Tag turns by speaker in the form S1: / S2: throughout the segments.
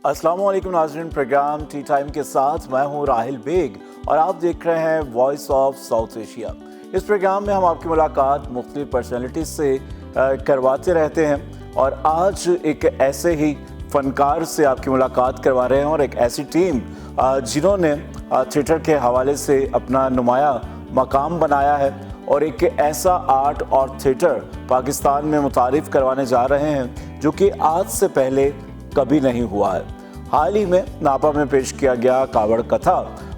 S1: अस्सलाम वालेकुम नाज़रीन, प्रोग्राम टी टाइम के साथ मैं हूं राहिल बेग और आप देख रहे हैं वॉइस ऑफ साउथ एशिया। इस प्रोग्राम में हम आपकी मुलाकात मुख्तलिफ पर्सनैलिटीज़ से करवाते रहते हैं और आज एक ऐसे ही फ़नकार से आपकी मुलाकात करवा रहे हैं और एक ऐसी टीम जिन्होंने थिएटर के हवाले से अपना नुमाया मकाम बनाया है और एक ऐसा आर्ट और थिएटर पाकिस्तान में मुतारिफ़ करवाने जा रहे हैं जो कि आज से पहले कभी नहीं हुआ है। हाल ही में नापा में पेश किया गया कावड़ कथा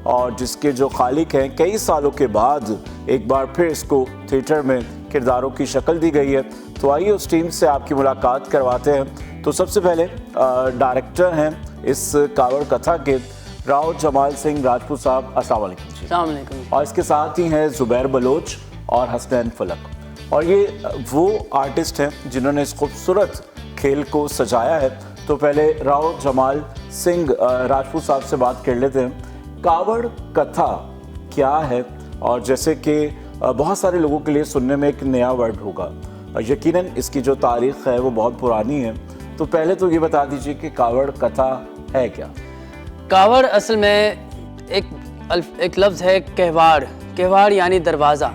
S1: और जिसके जो खालिक हैं कई सालों के बाद एक बार फिर इसको थिएटर में किरदारों की शक्ल दी गई है। तो आइए उस टीम से आपकी मुलाकात करवाते हैं। तो सबसे पहले डायरेक्टर हैं इस कावड़ कथा के राव जमाल सिंह राजपूत साहब, अस्सलाम वालेकुम जी।
S2: अस्सलाम वालेकुम।
S1: और इसके साथ ही हैं ज़ुबैर बलोच और हसनैन फलक और ये वो आर्टिस्ट हैं जिन्होंने इस खूबसूरत खेल को सजाया है। तो पहले राव जमाल सिंह राजपूत साहब से बात कर लेते हैं। कावड़ कथा क्या है? और जैसे कि बहुत सारे लोगों के लिए सुनने में एक नया वर्ड होगा, यकीनन इसकी जो तारीख़ है वो बहुत पुरानी है। तो पहले तो ये बता दीजिए कि कावड़ कथा है क्या?
S2: कावड़ असल में एक लफ्ज़ है कहवाड़। कहवाड़ यानी दरवाज़ा।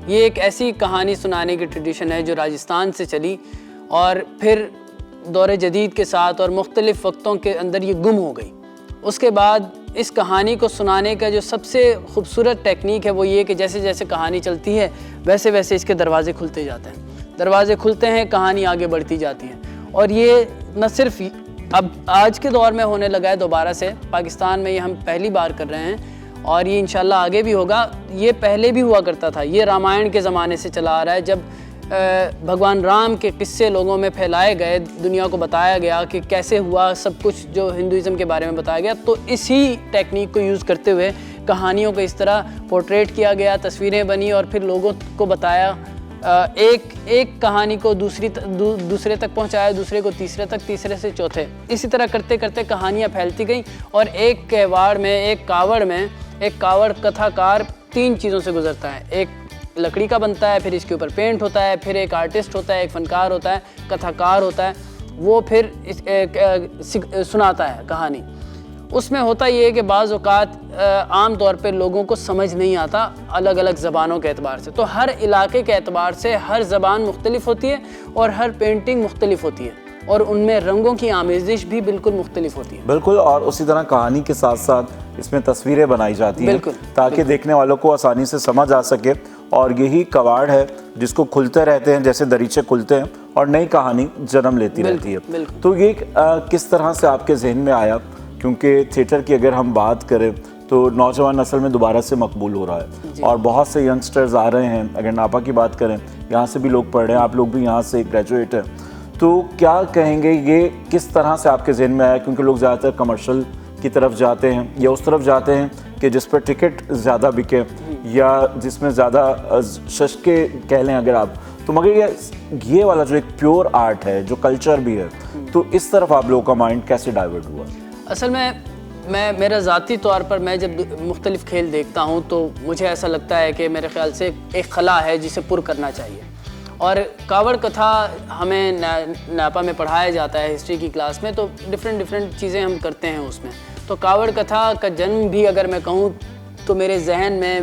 S2: ये एक ऐसी कहानी सुनाने की ट्रेडिशन है जो राजस्थान से चली और फिर दौर जदीद के साथ और मुख्तलिफ़ वक्तों के अंदर ये गुम हो गई। उसके बाद इस कहानी को सुनाने का जो सबसे खूबसूरत टेक्निक है वो ये कि जैसे जैसे कहानी चलती है वैसे वैसे इसके दरवाज़े खुलते जाते हैं। दरवाज़े खुलते हैं, कहानी आगे बढ़ती जाती है। और ये न सिर्फ अब आज के दौर में होने लगा है दोबारा से, पाकिस्तान में ये हम पहली बार कर रहे हैं और ये इंशाल्लाह आगे भी होगा। ये पहले भी हुआ करता था, ये रामायण के ज़माने से चला आ रहा है। जब भगवान राम के किस्से लोगों में फैलाए गए, दुनिया को बताया गया कि कैसे हुआ सब कुछ जो हिंदुइज़्म के बारे में बताया गया, तो इसी टेक्निक को यूज़ करते हुए कहानियों को इस तरह पोर्ट्रेट किया गया, तस्वीरें बनी और फिर लोगों को बताया। एक कहानी को दूसरे तक पहुंचाया, दूसरे को तीसरे तक, तीसरे से चौथे, इसी तरह करते करते कहानियाँ फैलती गई। और एक कहवाड़ में, एक कावड़ में, एक कावड़ कथाकार 3 चीज़ों से गुजरता है। एक लकड़ी का बनता है, फिर इसके ऊपर पेंट होता है, फिर एक आर्टिस्ट होता है, एक फ़नकार होता है, कथाकार होता है, वो फिर सुनाता है कहानी। उसमें होता ये है कि बाज़ औक़ात आम तौर पे लोगों को समझ नहीं आता अलग अलग ज़बानों के एतबार से। तो हर इलाके के एतबार से हर ज़बान मुख्तलिफ होती है और हर पेंटिंग मुख्तलिफ होती है और उनमें रंगों की आमेज़िश भी बिल्कुल मुख्तलिफ होती है।
S1: बिल्कुल। और उसी तरह कहानी के साथ साथ इसमें तस्वीरें बनाई जाती हैं ताकि देखने वालों को आसानी से समझ आ सके। और यही कवाड़ है जिसको खुलते रहते हैं, जैसे दरीचे खुलते हैं और नई कहानी जन्म लेती रहती है। तो ये किस तरह से आपके जहन में आया? क्योंकि थिएटर की अगर हम बात करें तो नौजवान नस्ल में दोबारा से मकबूल हो रहा है और बहुत से यंगस्टर्स आ रहे हैं। अगर नापा की बात करें, यहाँ से भी लोग पढ़ रहे हैं, आप लोग भी यहाँ से ग्रेजुएट हैं। तो क्या कहेंगे, ये किस तरह से आपके जहन में आया? क्योंकि लोग ज़्यादातर कमर्शियल की तरफ जाते हैं या उस तरफ जाते हैं कि जिस पर टिकट ज़्यादा बिके या जिसमें ज़्यादा सस्ते कह लें अगर आप, तो मगर ये वाला जो एक प्योर आर्ट है, जो कल्चर भी है, तो इस तरफ आप लोगों का माइंड कैसे डाइवर्ट हुआ?
S2: असल में मेरा ज़ाती तौर पर मैं जब मुख्तलिफ़ खेल देखता हूँ तो मुझे ऐसा लगता है कि मेरे ख़्याल से एक खला है जिसे पुर करना चाहिए। और कावड़ कथा हमें नापा में पढ़ाया जाता है हिस्ट्री की क्लास में, तो डिफरेंट चीज़ें हम करते हैं उसमें। तो कावड़ कथा का जन्म भी अगर मैं कहूँ तो मेरे जहन में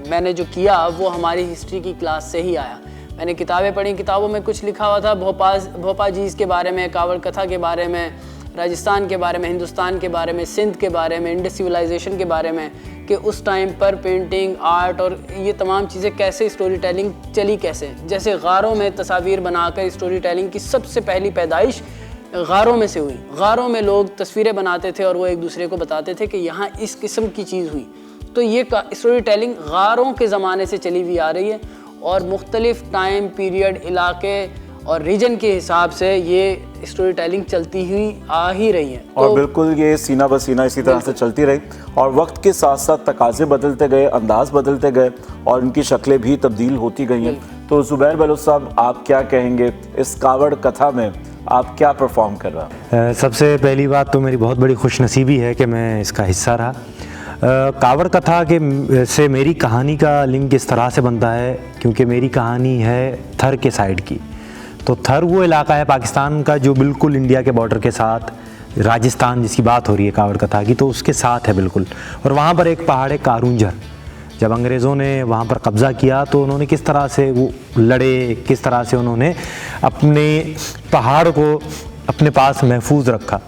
S2: मैंने जो किया वो हमारी हिस्ट्री की क्लास से ही आया। मैंने किताबें पढ़ी, किताबों में कुछ लिखा हुआ था भोपा जीज के बारे में, कावड़ कथा के बारे में, राजस्थान के बारे में, हिंदुस्तान के बारे में, सिंध के बारे में, इंडस सिविलाइजेशन के बारे में, कि उस टाइम पर पेंटिंग, आर्ट और ये तमाम चीज़ें कैसे, स्टोरी टेलिंग चली कैसे। जैसे गारों में तस्वीर बनाकर स्टोरी टेलिंग की सबसे पहली पैदाइश गारों में से हुई। गारों में लोग तस्वीरें बनाते थे और वो एक दूसरे को बताते थे कि यहाँ इस किस्म की चीज़ हुई। तो ये स्टोरी टेलिंग गारों के ज़माने से चली हुई आ रही है और मुख्तलिफ़ टाइम पीरियड, इलाके और रीजन के हिसाब से ये स्टोरी टेलिंग चलती हुई आ ही रही है।
S1: और बिल्कुल ये सीना बसीना इसी तरह से चलती रही और वक्त के साथ साथ तकाजे बदलते गए, अंदाज बदलते गए और उनकी शक्लें भी तब्दील होती गई हैं। तो ज़ुबैर बलोच साहब, आप क्या कहेंगे, इस कावड़ कथा में आप क्या परफॉर्म कर रहा हैं?
S3: सबसे पहली बात तो मेरी बहुत बड़ी खुशनसीबी है कि मैं इसका हिस्सा रहा। कावड़ कथा के से मेरी कहानी का लिंक इस तरह से बनता है क्योंकि मेरी कहानी है थर के साइड की। तो थर वो इलाका है पाकिस्तान का जो बिल्कुल इंडिया के बॉर्डर के साथ राजस्थान जिसकी बात हो रही है कावड़ कथा की, तो उसके साथ है बिल्कुल। और वहाँ पर एक पहाड़ है कारुंजर, जब अंग्रेज़ों ने वहाँ पर कब्ज़ा किया तो उन्होंने किस तरह से वो लड़े, किस तरह से उन्होंने अपने पहाड़ को अपने पास महफूज रखा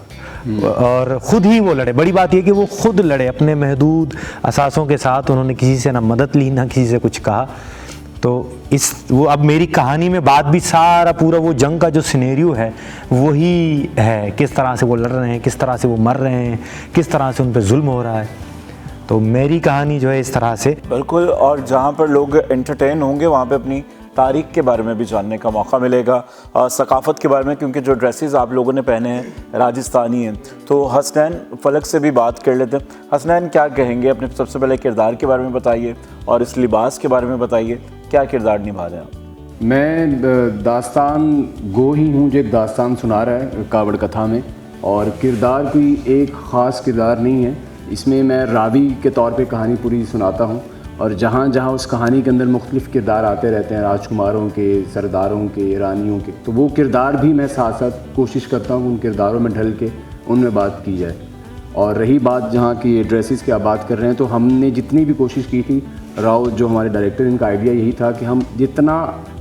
S3: और ख़ुद ही वो लड़े। बड़ी बात ये कि वो खुद लड़े अपने महदूद असासों के साथ, उन्होंने किसी से ना मदद ली ना किसी से कुछ कहा। तो वो अब मेरी कहानी में बात भी सारा पूरा वो जंग का जो सिनेरियो है वही है, किस तरह से वो लड़ रहे हैं, किस तरह से वो मर रहे हैं, किस तरह से उन पर जुल्म हो रहा है। तो मेरी कहानी जो है इस तरह से
S1: बिल्कुल, और जहाँ पर लोग एंटरटेन होंगे वहाँ पे अपनी तारीख के बारे में भी जानने का मौका मिलेगा, सकाफ़त के बारे में, क्योंकि जो ड्रेसेस आप लोगों ने पहने हैं राजस्थानी हैं। तो हसनैन फलक से भी बात कर लेते हैं। हसनैन, क्या कहेंगे? अपने सबसे पहले किरदार के बारे में बताइए और इस लिबास के बारे में बताइए, क्या किरदार निभा रहे हैं आप?
S4: मैं दास्तान गो ही हूँ जो एक दास्तान सुना रहा है कावड़ कथा में, और किरदार कोई एक ख़ास किरदार नहीं है। इसमें मैं रावी के तौर पे कहानी पूरी सुनाता हूँ, और जहाँ जहाँ उस कहानी के अंदर मुख्तलिफ़ किरदार आते रहते हैं, राजकुमारों के, सरदारों के, रानियों के, तो वो किरदार भी मैं साथ साथ कोशिश करता हूँ उन किरदारों में ढल के उनमें बात की जाए। और रही बात जहाँ की ड्रेसेस की आप बात कर रहे हैं, तो हमने जितनी भी कोशिश की थी, राव जो हमारे डायरेक्टर, इनका आइडिया यही था कि हम जितना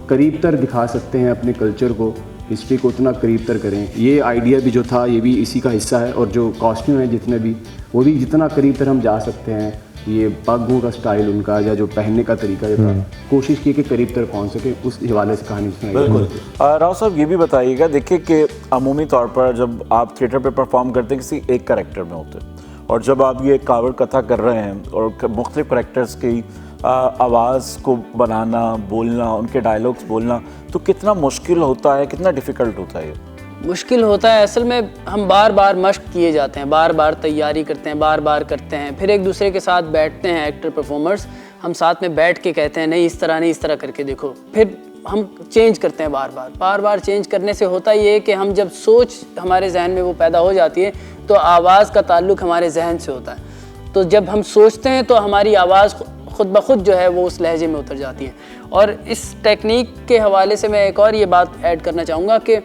S4: करीब तर दिखा सकते हैं अपने कल्चर को, हिस्ट्री को, उतना करीब तर करें। ये आइडिया भी जो था ये भी इसी का हिस्सा है, और जो कॉस्ट्यूम है जितने भी, वो भी जितना करीब तर हम जा सकते हैं, ये पगों का स्टाइल उनका या जो पहनने का तरीका जो था, कोशिश की कि करीब तक पहुंच सके, उस हवाले से कहानी सुनाई।
S1: बिल्कुल। राव साहब, ये भी बताइएगा, देखिए कि अमूमी तौर पर जब आप थिएटर पे परफॉर्म करते हैं किसी एक कैरेक्टर में होते हैं, और जब आप ये कावड़ कथा कर रहे हैं और मुख्तलिफ कैरेक्टर्स की आवाज़ को बनाना, बोलना, उनके डायलॉग्स बोलना, तो कितना मुश्किल होता है, कितना डिफ़िकल्ट होता है ये?
S2: मुश्किल होता है। असल में हम बार बार मश्क किए जाते हैं, बार बार तैयारी करते हैं, बार बार करते हैं, फिर एक दूसरे के साथ बैठते हैं एक्टर परफॉर्मर्स, हम साथ में बैठ के कहते हैं नहीं इस तरह नहीं, इस तरह करके देखो, फिर हम चेंज करते हैं बार बार चेंज करने से होता ये है कि हम जब सोच हमारे जहन में वो पैदा हो जाती है, तो आवाज़ का ताल्लुक़ हमारे जहन से होता है। तो जब हम सोचते हैं तो हमारी आवाज़ खुद ब खुद जो है वो उस लहजे में उतर जाती है। और इस टेक्निक के हवाले से मैं एक और ये बात ऐड करना चाहूँगा कि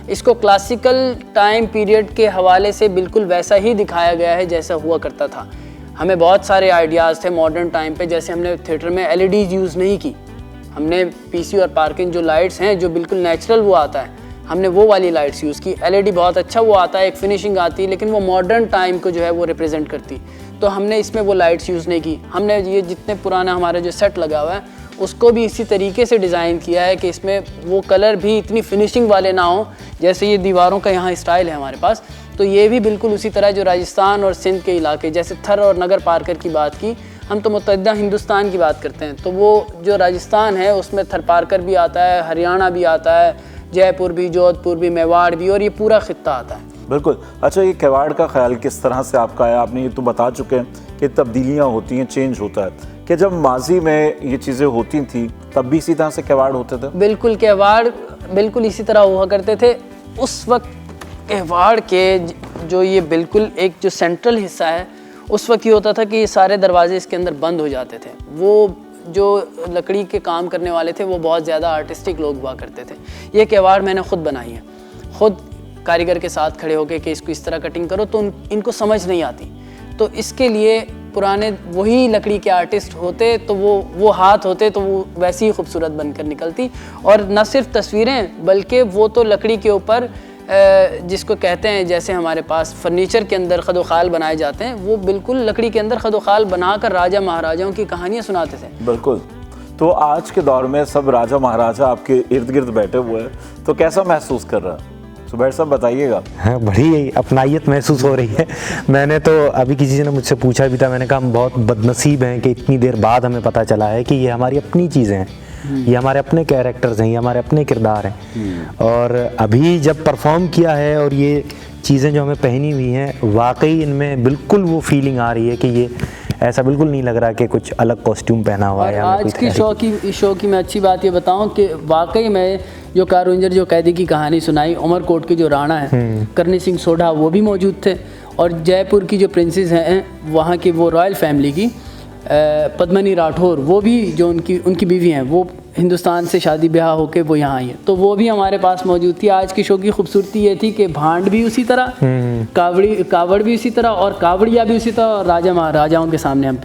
S2: इसको क्लासिकल टाइम पीरियड के हवाले से बिल्कुल वैसा ही दिखाया गया है जैसा हुआ करता था। हमें बहुत सारे आइडियाज़ थे मॉडर्न टाइम पे, जैसे हमने थिएटर में एलईडीज़ यूज़ नहीं की, हमने पीसी और पार्किंग जो लाइट्स हैं जो बिल्कुल नेचुरल वो आता है, हमने वो वाली लाइट्स यूज़ की। एलईडी बहुत अच्छा वो आता है, एक फिनिशिंग आती है, लेकिन वो मॉडर्न टाइम को जो है वो रिप्रेजेंट करती, तो हमने इसमें वो लाइट्स यूज़ नहीं की। हमने ये जितने पुराना हमारा जो सेट लगा हुआ है उसको भी इसी तरीके से डिज़ाइन किया है कि इसमें वो कलर भी इतनी फिनिशिंग वाले ना हो, जैसे ये दीवारों का यहाँ स्टाइल है हमारे पास, तो ये भी बिल्कुल उसी तरह जो राजस्थान और सिंध के इलाके, जैसे थर और नगर पार्कर की बात की, हम तो मुत्तहिदा हिंदुस्तान की बात करते हैं, तो वो जो राजस्थान है उसमें थर पार्कर भी आता है, हरियाणा भी आता है, जयपुर भी, जोधपुर भी, मेवाड़ भी, और ये पूरा खित्ता आता है।
S1: बिल्कुल। अच्छा, ये किवाड़ का ख्याल किस तरह से आपका है? आपने ये तो बता चुके हैं कि तब्दीलियाँ होती हैं, चेंज होता है, कि जब माजी में ये चीज़ें होती थी तब भी इसी तरह से किवाड़ होते थे?
S2: बिल्कुल, किवाड़ बिल्कुल इसी तरह हुआ करते थे। उस वक्त किवाड़ के जो ये बिल्कुल एक जो सेंट्रल हिस्सा है, उस वक्त ये होता था कि ये सारे दरवाजे इसके अंदर बंद हो जाते थे। वो जो लकड़ी के काम करने वाले थे वो बहुत ज़्यादा आर्टिस्टिक लोग हुआ करते थे। ये किवाड़ मैंने ख़ुद बनाई है, ख़ुद कारीगर के साथ खड़े होके कि इसको इस तरह कटिंग करो, तो इनको समझ नहीं आती, तो इसके लिए पुराने वही लकड़ी के आर्टिस्ट होते, तो वो हाथ होते, तो वो वैसी ही खूबसूरत बनकर निकलती। और न सिर्फ तस्वीरें बल्कि वो तो लकड़ी के ऊपर जिसको कहते हैं, जैसे हमारे पास फर्नीचर के अंदर खदोखाल बनाए जाते हैं, वो बिल्कुल लकड़ी के अंदर खदोखाल बनाकर राजा महाराजाओं की कहानियाँ सुनाते थे।
S1: बिल्कुल। तो आज के दौर में सब राजा महाराजा आपके इर्द गिर्द बैठे हुए हैं, तो कैसा महसूस कर रहा है? सुबैर साहब बताइएगा।
S3: हाँ, बड़ी अपनाइयत महसूस हो रही है। मैंने तो अभी किसी ने मुझसे पूछा भी था, मैंने कहा हम बहुत बदनसीब हैं कि इतनी देर बाद हमें पता चला है कि ये हमारी अपनी चीज़ें हैं, ये हमारे अपने कैरेक्टर्स हैं, ये हमारे अपने किरदार हैं। और अभी जब परफॉर्म किया है और ये चीज़ें जो हमें पहनी हुई हैं, वाकई इनमें बिल्कुल वो फीलिंग आ रही है कि ये ऐसा बिल्कुल नहीं लग रहा कि कुछ अलग कॉस्ट्यूम पहना हुआ है।
S2: आज की शो की मैं अच्छी बात ये बताऊं कि वाकई में जो कारुंजर जो कैदी की कहानी सुनाई, उमरकोट के जो राणा हैं करनी सिंह सोढ़ा, वो भी मौजूद थे, और जयपुर की जो प्रिंसेस हैं वहाँ की वो रॉयल फैमिली की पद्मनी राठौर, वो भी जो उनकी बीवी हैं, वो हिंदुस्तान से शादी ब्याह होके वो यहाँ आई है, तो वो भी हमारे पास मौजूद थी। आज की शो की खूबसूरती ये थी कि भांड भी उसी तरह, कावड़ भी उसी तरह, और कावड़िया भी उसी तरह, और राजा महाराजाओं के सामने हम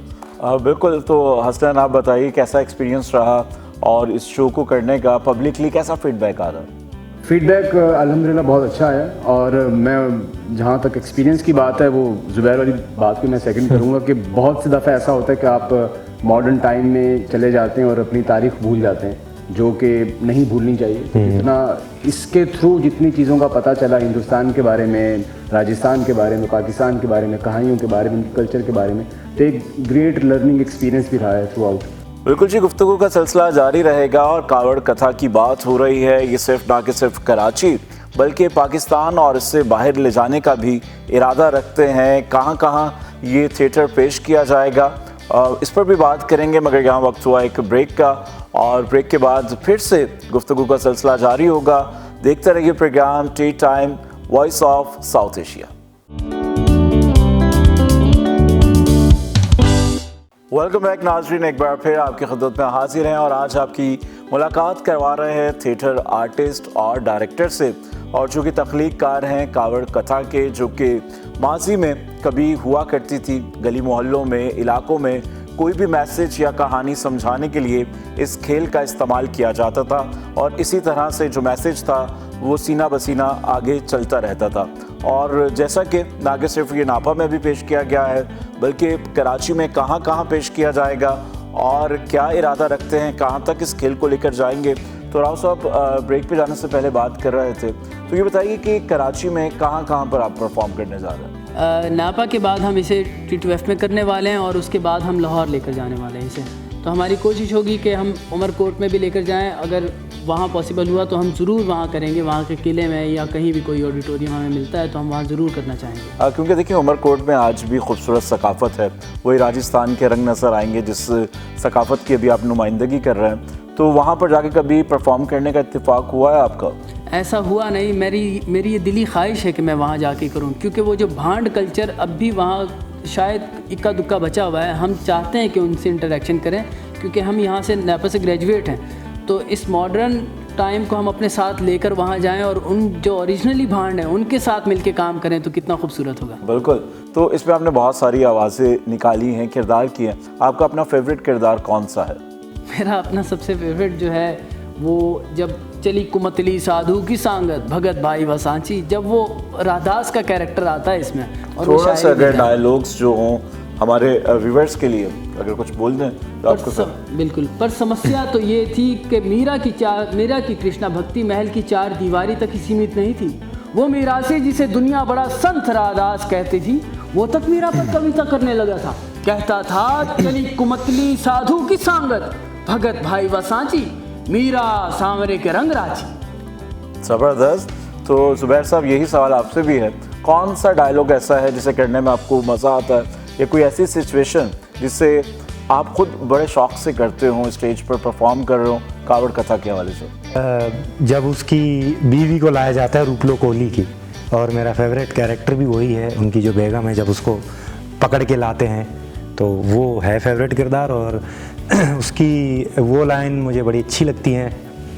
S1: बिल्कुल। तो हसनैन, आप बताइए कैसा एक्सपीरियंस रहा और इस शो को करने का पब्लिकली कैसा फीडबैक आ रहा है?
S4: फीडबैक अल्हम्दुलिल्लाह बहुत अच्छा है, और मैं जहाँ तक एक्सपीरियंस की बात है, वो ज़ुबैर वाली बात को मैं सेकंड करूँगा कि बहुत से दफ़े ऐसा होता है कि आप मॉडर्न टाइम में चले जाते हैं और अपनी तारीख भूल जाते हैं, जो कि नहीं भूलनी चाहिए। तो जितना इसके थ्रू जितनी चीज़ों का पता चला हिंदुस्तान के बारे में, राजस्थान के बारे में, पाकिस्तान के बारे में, कहानियों के बारे में, उनके कल्चर के बारे में, तो एक ग्रेट लर्निंग एक्सपीरियंस भी रहा है थ्रू आउट।
S1: बिल्कुल जी, गुफ्तगू का सिलसिला जारी रहेगा और कावड़ कथा की बात हो रही है। ये सिर्फ ना कि सिर्फ कराची बल्कि पाकिस्तान और इससे बाहर ले जाने का भी इरादा रखते हैं। कहाँ कहाँ ये थिएटर पेश किया जाएगा, इस पर भी बात करेंगे, मगर यहाँ वक्त हुआ एक ब्रेक का, और ब्रेक के बाद फिर से गुफ्तगू का सिलसिला जारी होगा। देखते रहिए program tea time, voice of South Asia. Welcome back नाज़रीन, एक बार फिर आपकी खिदमत में हाजिर हैं और आज आपकी मुलाकात करवा रहे हैं थिएटर आर्टिस्ट और डायरेक्टर से, और जो कि तख्लीक़कार हैं कावड़ कथा के, जो कि माजी में कभी हुआ करती थी। गली मोहल्लों में, इलाकों में कोई भी मैसेज या कहानी समझाने के लिए इस खेल का इस्तेमाल किया जाता था, और इसी तरह से जो मैसेज था वो सीना बसीना आगे चलता रहता था। और जैसा कि ना कि सिर्फ ये नापा में भी पेश किया गया है, बल्कि कराची में कहाँ कहाँ पेश किया जाएगा और क्या इरादा रखते हैं, कहाँ तक इस खेल को लेकर जाएंगे। तो राव साहब, ब्रेक पे जाने से पहले बात कर रहे थे, तो ये बताइए कि कराची में कहाँ कहाँ पर आप परफॉर्म करने जा रहे हैं?
S2: नापा के बाद हम इसे T2F में करने वाले हैं, और उसके बाद हम लाहौर लेकर जाने वाले हैं इसे। तो हमारी कोशिश होगी कि हम उमरकोट में भी लेकर जाएं, अगर वहाँ पॉसिबल हुआ तो हम ज़रूर वहाँ करेंगे, वहाँ के किले में या कहीं भी कोई ऑडिटोरियम हमें मिलता है तो हम वहाँ ज़रूर करना चाहेंगे।
S1: क्योंकि देखिए उमरकोट में आज भी खूबसूरत सकाफ़त है, वही राजस्थान के रंग नज़र आएंगे जिस सकाफ़त की अभी आप नुमाइंदगी कर रहे हैं। तो वहाँ पर जाके कभी परफॉर्म करने का इत्तेफाक हुआ है आपका?
S2: ऐसा हुआ नहीं, मेरी ये दिली ख्वाहिश है कि मैं वहाँ जाके करूँ, क्योंकि वो जो भांड कल्चर अब भी वहाँ शायद इक्का दुक्का बचा हुआ है। हम चाहते हैं कि उनसे इंटरेक्शन करें, क्योंकि हम यहाँ से नापा से ग्रेजुएट हैं, तो इस मॉडर्न टाइम को हम अपने साथ लेकर वहाँ जाएं और उन जो ओरिजिनली भांड हैं उनके साथ मिलके काम करें तो कितना खूबसूरत होगा।
S1: बिल्कुल। तो इसमें आपने बहुत सारी आवाज़ें निकाली हैं, किरदार किए हैं, आपका अपना फेवरेट किरदार कौन सा है?
S2: मेरा अपना सबसे फेवरेट जो है वो जब चली कुमतली साधु की सांगत भगत भाई वसांची, जब वो राधास का कैरेक्टर आता है इसमें, और
S1: थोड़ा सा अगर डायलॉग्स जो हों हमारे व्यूअर्स के लिए अगर कुछ बोल दें तो आपको
S2: बिल्कुल। पर समस्या तो ये थी कि मीरा की कृष्णा भक्ति महल की चार दीवारी तक ही सीमित नहीं थी। वो मीरा से जिसे दुनिया बड़ा संत राधास कहती थी, वो तक मीरा पर कविता करने लगा था। कहता था चली कुमतली साधु की सांगत भगत भाई वसांची, मीरा सांवरे के रंग राजी।
S1: ज़बरदस्त। तो ज़ुबैर साहब, यही सवाल आपसे भी है, कौन सा डायलॉग ऐसा है जिसे करने में आपको मज़ा आता है, या कोई ऐसी सिचुएशन जिसे आप खुद बड़े शौक से करते हो, स्टेज पर परफॉर्म कर रहे हो कावड़ कथा के हवाले से?
S3: जब उसकी बीवी को लाया जाता है रूपलो कोहली की, और मेरा फेवरेट कैरेक्टर भी वही है, उनकी जो बेगम है, जब उसको पकड़ के लाते हैं तो वो है फेवरेट किरदार, और उसकी वो लाइन मुझे बड़ी अच्छी लगती है,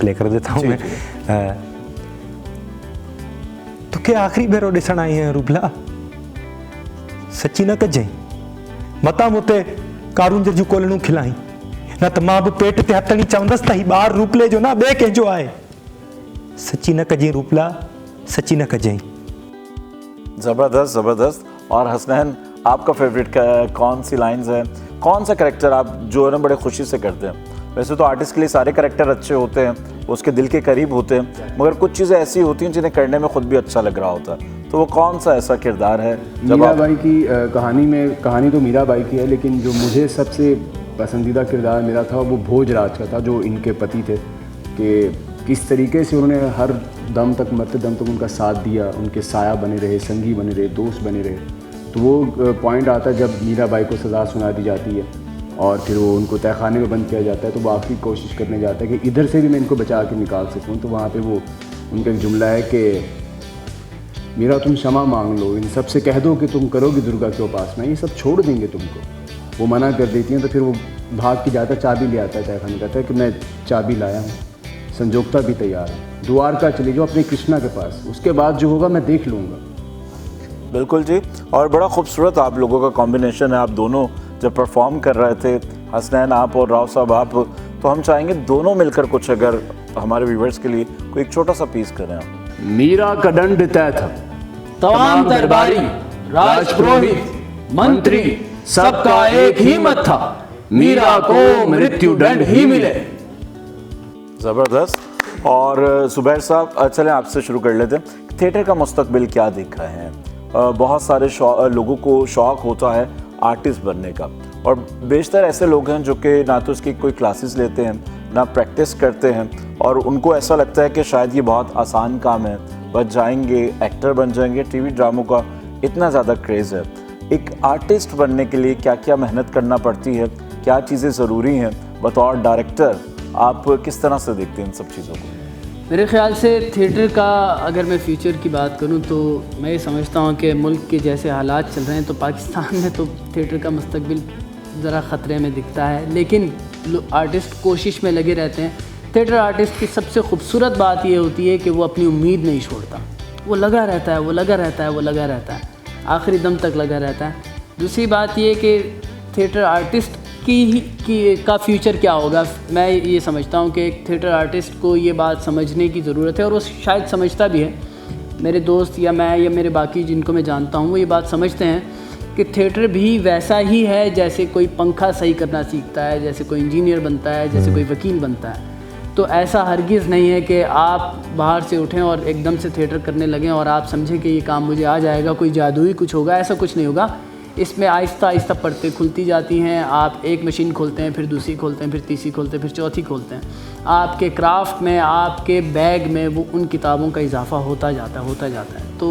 S3: प्ले कर देता हूँ मैं। तो क्या आखिरी बेर ऑडिशन आई है रूपला, सच्ची न कजई मता मुते कारुंजर जो कोलणू खिलाई न त मां बि पेट ते हथणी चवंदसि त ही ॿार रूपले जो न ॿिए कंहिंजो आहे, सच्ची न कजई रूपला, सच्ची न कजई।
S1: ज़बरदस्त ज़बरदस्त। और हसनैन, आपका फेवरेट कौन सी लाइंस है, कौन सा कैरेक्टर आप जो है ना बड़े खुशी से करते हैं? वैसे तो आर्टिस्ट के लिए सारे कैरेक्टर अच्छे होते हैं, उसके दिल के करीब होते हैं, मगर कुछ चीज़ें ऐसी होती हैं जिन्हें करने में खुद भी अच्छा लग रहा होता है, तो वो कौन सा ऐसा किरदार है?
S4: मीराबाई की कहानी तो मीराबाई की है, लेकिन जो मुझे सबसे पसंदीदा किरदार मेरा था वो भोजराज का था, जो इनके पति थे, कि किस तरीके से उन्होंने हर दम तक, मरते दम तक उनका साथ दिया, उनके साया बने रहे, संगी बने रहे, दोस्त बने रहे। तो वो पॉइंट आता है जब मीराबाई को सज़ा सुना दी जाती है और फिर वो उनको तहखाने में बंद किया जाता है, तो वो आखिरी कोशिश करने जाता है कि इधर से भी मैं इनको बचा के निकाल सकूँ। तो वहाँ पे वो उनका एक जुमला है कि मीरा तुम क्षमा मांग लो, इन सब से कह दो कि तुम करोगी दुर्गा के उपासना, ये सब छोड़ देंगे तुमको, वो मना कर देती हैं तो फिर वो भाग के जाता है, चाबी ले आता है तहखाने, कहता है कि मैं चाबी लाया हूँ, संजोगता भी तैयार है, द्वारका चले जाओ अपने कृष्णा के पास, उसके बाद जो होगा मैं देख लूँगा।
S1: बिल्कुल जी, और बड़ा खूबसूरत आप लोगों का कॉम्बिनेशन है। आप दोनों जब परफॉर्म कर रहे थे, हसनैन आप और राव साहब आप, तो हम चाहेंगे दोनों मिलकर कुछ अगर हमारे व्यूवर्स के लिए कोई एक छोटा सा पीस करें आप।
S4: मीरा का दंड तय था,
S2: तमाम दरबारी, राजपुरोहित, मंत्री, सबका एक ही मत था, मीरा को मृत्यु दंड ही मिले।
S1: ज़बरदस्त। और ज़ुबैर साहब, चलें आपसे शुरू कर लेते हैं। थिएटर का मुस्तकबिल क्या दिख रहे हैं? बहुत सारे लोगों को शौक़ होता है आर्टिस्ट बनने का, और बेशतर ऐसे लोग हैं जो कि ना तो इसकी कोई क्लासेस लेते हैं ना प्रैक्टिस करते हैं, और उनको ऐसा लगता है कि शायद ये बहुत आसान काम है, बस जाएंगे एक्टर बन जाएंगे। टीवी ड्रामों का इतना ज़्यादा क्रेज़ है, एक आर्टिस्ट बनने के लिए क्या क्या मेहनत करना पड़ती है, क्या चीज़ें ज़रूरी हैं? बतौर डायरेक्टर आप किस तरह से देखते हैं इन सब चीज़ों को?
S2: मेरे ख्याल से थिएटर का अगर मैं फ्यूचर की बात करूं तो मैं ये समझता हूं कि मुल्क के जैसे हालात चल रहे हैं तो पाकिस्तान में तो थिएटर का मुस्तकबिल ज़रा ख़तरे में दिखता है, लेकिन आर्टिस्ट कोशिश में लगे रहते हैं। थिएटर आर्टिस्ट की सबसे खूबसूरत बात ये होती है कि वो अपनी उम्मीद नहीं छोड़ता, वो लगा रहता है, वो लगा रहता है, वो लगा रहता है, आखिरी दम तक लगा रहता है। दूसरी बात ये कि थिएटर आर्टिस्ट का फ्यूचर क्या होगा, मैं ये समझता हूँ कि एक थिएटर आर्टिस्ट को ये बात समझने की ज़रूरत है, और वो शायद समझता भी है। मेरे दोस्त या मैं या मेरे बाकी जिनको मैं जानता हूँ वो ये बात समझते हैं कि थिएटर भी वैसा ही है जैसे कोई पंखा सही करना सीखता है, जैसे कोई इंजीनियर बनता है, जैसे कोई वकील बनता है। तो ऐसा हरगिज़ नहीं है कि आप बाहर से उठें और एकदम से थिएटर करने लगें और आप समझें कि ये काम मुझे आ जाएगा, कोई जादुई कुछ होगा, ऐसा कुछ नहीं होगा। इसमें आहिस्ता आहिस्ता परतें खुलती जाती हैं। आप एक मशीन खोलते हैं, फिर दूसरी खोलते हैं, फिर तीसरी खोलते हैं, फिर चौथी खोलते हैं। आपके क्राफ्ट में, आपके बैग में वो उन किताबों का इजाफा होता जाता है। तो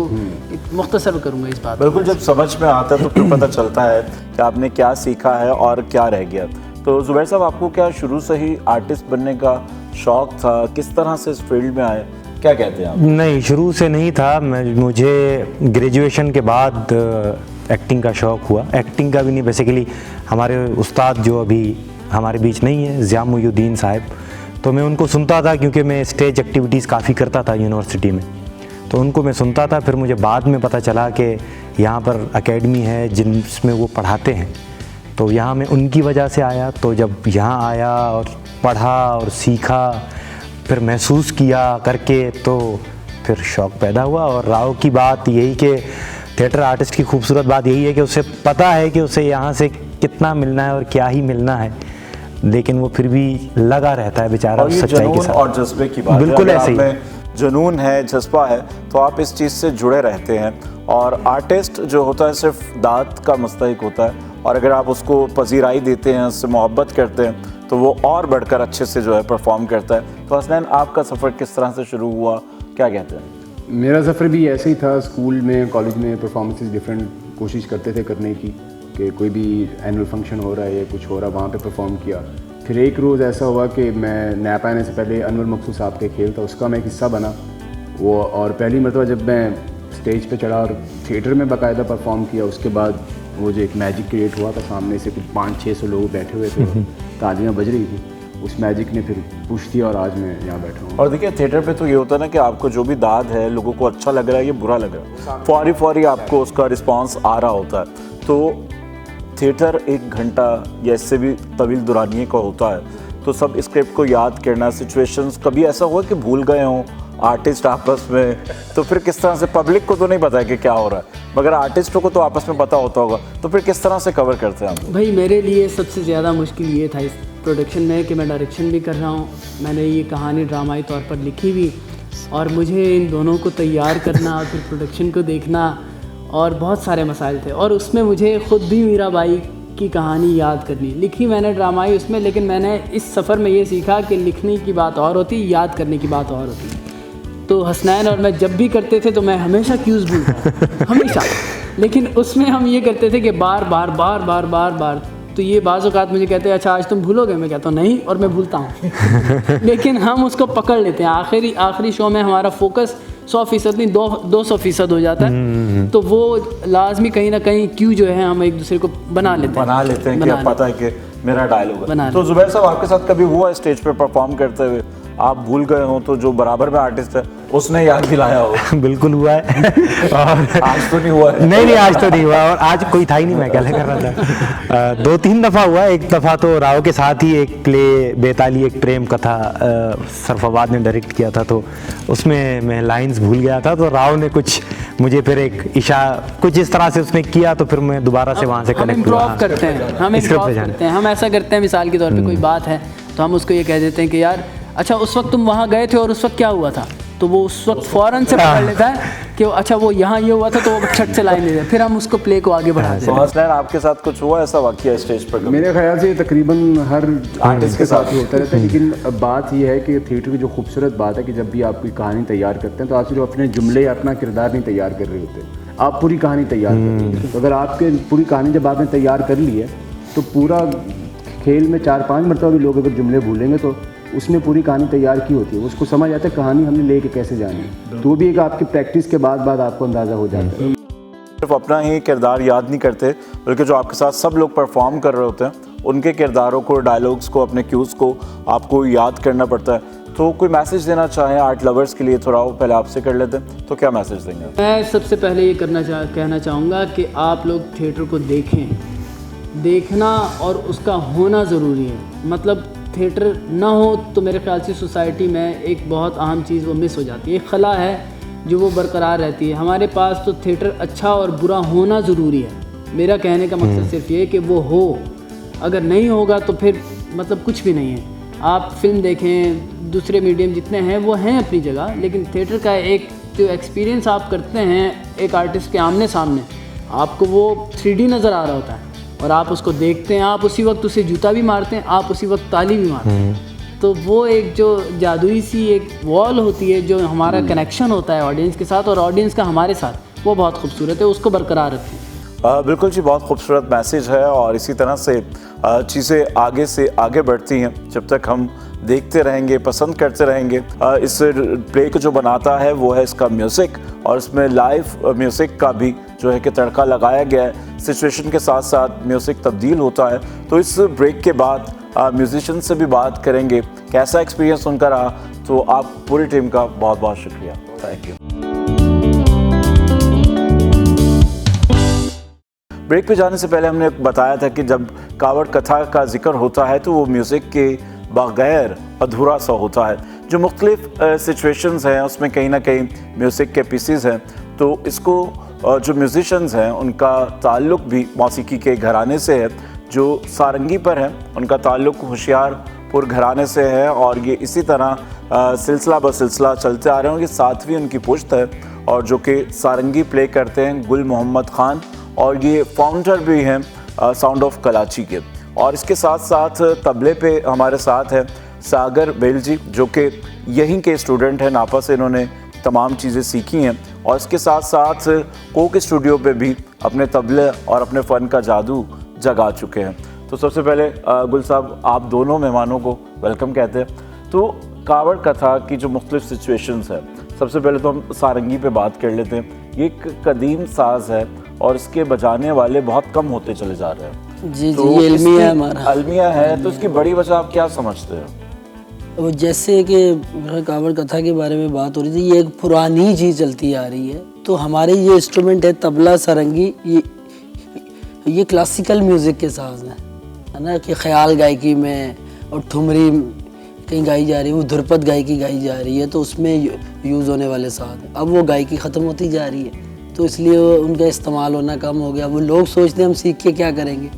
S2: मुख्तसर करूँगा इस बात।
S1: बिल्कुल, जब समझ में आता है तो फिर पता चलता है कि आपने क्या सीखा है और क्या रह गया। तो ज़ुबैर साहब, आपको क्या शुरू से ही आर्टिस्ट बनने का शौक़ था? किस तरह से इस फील्ड में आए, क्या कहते हैं आप?
S3: नहीं, शुरू से नहीं था। मुझे ग्रेजुएशन के बाद एक्टिंग का शौक़ हुआ। एक्टिंग का भी नहीं, बेसिकली हमारे उस्ताद जो अभी हमारे बीच नहीं है, ज़िया मुइनुद्दीन साहब, तो मैं उनको सुनता था क्योंकि मैं स्टेज एक्टिविटीज़ काफ़ी करता था यूनिवर्सिटी में, तो उनको मैं सुनता था। फिर मुझे बाद में पता चला कि यहाँ पर एकेडमी है जिसमें वो पढ़ाते हैं, तो यहाँ मैं उनकी वजह से आया। तो जब यहाँ आया और पढ़ा और सीखा, फिर महसूस किया करके, तो फिर शौक़ पैदा हुआ। और राव की बात यही कि थिएटर आर्टिस्ट की खूबसूरत बात यही है कि उसे पता है कि उसे यहाँ से कितना मिलना है और क्या ही मिलना है, लेकिन वो फिर भी लगा रहता है बेचारा सच्चाई के साथ।
S1: और जज्बे की बात
S3: बिल्कुल ऐसे ही,
S1: जुनून है, जज्बा है, तो आप इस चीज़ से जुड़े रहते हैं। और आर्टिस्ट जो होता है सिर्फ दाद का मुस्तहिक होता है, और अगर आप उसको पजीराई देते हैं, उससे मोहब्बत करते हैं, तो वो और बढ़कर अच्छे से जो है परफॉर्म करता है। तो हसनैन, आपका सफ़र किस तरह से शुरू हुआ, क्या कहते हैं?
S4: मेरा सफ़र भी ऐसे ही था। स्कूल में, कॉलेज में परफॉर्मेंसेस डिफरेंट कोशिश करते थे करने की, कि कोई भी एनुअल फंक्शन हो रहा है या कुछ हो रहा है, वहाँ पे परफॉर्म किया। फिर एक रोज़ ऐसा हुआ कि मैं नैप आने से पहले अनवर मकसूद साहब का खेल था, उसका मैं एक हिस्सा बना वो, और पहली मरतबा जब मैं स्टेज पे चढ़ा और थिएटर में बाकायदा परफॉर्म किया, उसके बाद वो जो एक मैजिक क्रिएट हुआ था, सामने से कुछ 500-600 लोग बैठे हुए थे, तालियाँ बज रही थी, उस मैजिक ने फिर पुश दिया और आज मैं यहाँ बैठा हूँ।
S1: और देखिए, थिएटर पे तो ये होता है ना कि आपको जो भी दाद है, लोगों को अच्छा लग रहा है या बुरा लग रहा है, फौरी आपको उसका रिस्पांस आ रहा होता है। तो थिएटर 1 घंटा या इससे भी तवील दुरानिए का होता है, तो सब स्क्रिप्ट को याद करना, सिचुएशंस, कभी ऐसा हुआ कि भूल गए हों आर्टिस्ट आपस में, तो फिर किस तरह से? पब्लिक को तो नहीं पता है कि क्या हो रहा है, मगर आर्टिस्टों को तो आपस में पता होता होगा, तो फिर किस तरह से कवर करते हैं आप?
S2: भाई, मेरे लिए सबसे ज़्यादा मुश्किल ये था इस प्रोडक्शन में कि मैं डायरेक्शन भी कर रहा हूँ, मैंने ये कहानी ड्रामाई तौर पर लिखी भी, और मुझे इन दोनों को तैयार करना और फिर प्रोडक्शन को देखना, और बहुत सारे मसाइल थे। और उसमें मुझे ख़ुद भी मीरा बाई की कहानी याद करनी, लिखी मैंने ड्रामाई उसमें, लेकिन मैंने इस सफ़र में ये सीखा कि लिखने की बात और होती, याद करने की बात और होती। तो हसनैन और मैं जब भी करते थे तो मैं हमेशा क्यूज़ भूलता हमेशा, लेकिन उसमें हम ये करते थे कि बार बार तो ये बाज़ औक़ात मुझे कहते हैं अच्छा आज तुम भूलोगे, मैं कहता हूँ नहीं, और मैं भूलता हूँ लेकिन हम उसको पकड़ लेते हैं। आखिरी शो में हमारा फोकस 100% नहीं, 200% हो जाता है। तो वो लाजमी कहीं ना कहीं क्यों जो है हम एक दूसरे को बना लेते हैं
S1: कि अब पता है कि मेरा डायलॉग है। तो जुबैर साहब, आपके साथ कभी हुआ स्टेज पे परफॉर्म करते हुए आप भूल गए हो तो जो बराबर में आर्टिस्ट है उसने याद दिलाया हो?
S3: बिल्कुल हुआ है। और
S1: आज तो नहीं हुआ है?
S3: नहीं, आज तो नहीं हुआ, और आज कोई था ही नहीं, मैं क्या कर रहा था। 2-3 दफ़ा हुआ। एक दफ़ा तो राव के साथ ही एक प्ले बेताली, एक प्रेम कथा सरफाबाद ने डायरेक्ट किया था, तो उसमें मैं लाइंस भूल गया था, तो राव ने कुछ मुझे फिर एक कुछ इस तरह से उसने किया, तो फिर मैं दोबारा से वहाँ से कनेक्ट हुआ।
S2: हम करते हैं, हम ऐसा करते हैं, मिसाल के तौर पे कोई बात है तो हम उसको ये कह देते हैं कि यार अच्छा उस वक्त तुम वहाँ गए थे और उस वक्त क्या हुआ था, तो वो उस वक्त फ़ौरन से पकड़ लेता है कि अच्छा वो यहाँ ये हुआ था, तो वो छट से लाइन दे दे, फिर हम उसको प्ले को आगे बढ़ा देते हैं।
S1: आपके साथ कुछ हुआ ऐसा वाकया स्टेज पर?
S4: मेरे ख्याल से तकरीबन हर आर्टिस्ट के साथ ही होता रहता है, लेकिन बात यह है कि थिएटर की जो खूबसूरत बात है कि जब भी आप कोई कहानी तैयार करते हैं तो आप सिर्फ अपने जुमले या अपना किरदार नहीं तैयार कर रहे होते, आप पूरी कहानी तैयार कर रहे हैं। तो अगर आपके पूरी कहानी जब आपने तैयार कर ली है तो पूरा खेल में 4-5 मरतबा भी लोग अगर जुमले भूलेंगे तो उसने पूरी कहानी तैयार की होती है, उसको समझ आता है कहानी हमने लेके कैसे जानी है, तो भी एक आपकी प्रैक्टिस के बाद आपको अंदाज़ा हो जाता है।
S1: सिर्फ अपना ही किरदार याद नहीं करते, बल्कि जो आपके साथ सब लोग परफॉर्म कर रहे होते हैं उनके किरदारों को, डायलॉग्स को, अपने क्यूज़ को आपको याद करना पड़ता है। तो कोई मैसेज देना चाहें आर्ट लवर्स के लिए, थोड़ा पहले आपसे कर लेते हैं, तो क्या मैसेज देंगे?
S2: मैं सबसे पहले ये कहना चाहूँगा कि आप लोग थिएटर को देखें, देखना और उसका होना ज़रूरी है। मतलब थिएटर ना हो तो मेरे ख्याल से सोसाइटी में एक बहुत अहम चीज़ वो मिस हो जाती है, एक खला है जो वो बरकरार रहती है। हमारे पास तो थिएटर अच्छा और बुरा होना ज़रूरी है। मेरा कहने का मकसद सिर्फ ये कि वो हो, अगर नहीं होगा तो फिर मतलब कुछ भी नहीं है। आप फिल्म देखें, दूसरे मीडियम जितने हैं वो हैं अपनी जगह, लेकिन थिएटर का एक जो एक्सपीरियंस आप करते हैं एक आर्टिस्ट के आमने सामने, आपको वो 3D नज़र आ रहा होता है और आप उसको देखते हैं, आप उसी वक्त उसे जूता भी मारते हैं, आप उसी वक्त ताली भी मारते हैं। तो वो एक जो जादुई सी एक वॉल होती है, जो हमारा कनेक्शन होता है ऑडियंस के साथ और ऑडियंस का हमारे साथ, वो बहुत खूबसूरत है, उसको बरकरार रखें।
S1: बिल्कुल जी, बहुत खूबसूरत मैसेज है और इसी तरह से चीज़ें आगे से आगे बढ़ती हैं जब तक हम देखते रहेंगे, पसंद करते रहेंगे। इस प्ले को जो बनाता है वो है इसका म्यूज़िक, और इसमें लाइव म्यूज़िक का भी जो है कि तड़का लगाया गया है। सिचुएशन के साथ साथ म्यूज़िक तब्दील होता है। तो इस ब्रेक के बाद म्यूजिशियन से भी बात करेंगे, कैसा एक्सपीरियंस उनका रहा। तो आप पूरी टीम का बहुत बहुत शुक्रिया, थैंक यू। ब्रेक पे जाने से पहले हमने बताया था कि जब कावड़ कथा का जिक्र होता है तो वो म्यूज़िक के बगैर अधूरा सा होता है। जो मुख्तलिफ सिचुएशंस हैं उसमें कहीं ना कहीं म्यूज़िक के पीसेस हैं, तो इसको जो म्यूजिशंस हैं उनका ताल्लुक़ भी मौसीकी के घराने से है। जो सारंगी पर हैं उनका ताल्लुक़ होशियारपुर घराने से है, और ये इसी तरह सिलसिला ब सिलसिला चलते आ रहे हैं। ये 7वीं उनकी पुश्त है, और जो कि सारंगी प्ले करते हैं गुल मोहम्मद ख़ान, और ये फाउंडर भी हैं साउंड ऑफ कराची के। और इसके साथ साथ तबले पे हमारे साथ है सागर बेल जी, जो कि यहीं के स्टूडेंट हैं, नापा से इन्होंने तमाम चीज़ें सीखी हैं, और इसके साथ साथ कोक स्टूडियो पे भी अपने तबले और अपने फ़न का जादू जगा चुके हैं। तो सबसे पहले गुल साहब, आप दोनों मेहमानों को वेलकम कहते हैं। तो कावड़ कथा की जो मुख्तलिफ सिचुएशंस हैं, सबसे पहले तो हम सारंगी पे बात कर लेते हैं। ये एक कदीम साज़ है और इसके बजाने वाले बहुत कम होते चले जा रहे हैं।
S5: जी
S1: तो
S5: जी, ये अलमिया हमारा
S1: अलमिया है, तो इसकी बड़ी वजह आप क्या समझते हैं?
S5: वो जैसे कि कावड़ कथा के बारे में बात हो रही थी, ये एक पुरानी चीज़ चलती आ रही है। तो हमारे ये इंस्ट्रूमेंट है तबला, सारंगी, ये क्लासिकल म्यूज़िक के साथ है ना, कि ख्याल गायकी में और ठुमरी कहीं गाई जा रही है, वो ध्रुपद गायकी गाई जा रही है, तो उसमें यूज़ होने वाले साथ। अब वो गायकी ख़त्म होती जा रही है, तो इसलिए उनका इस्तेमाल होना कम हो गया। वो लोग सोचते हैं हम सीख के क्या करेंगे।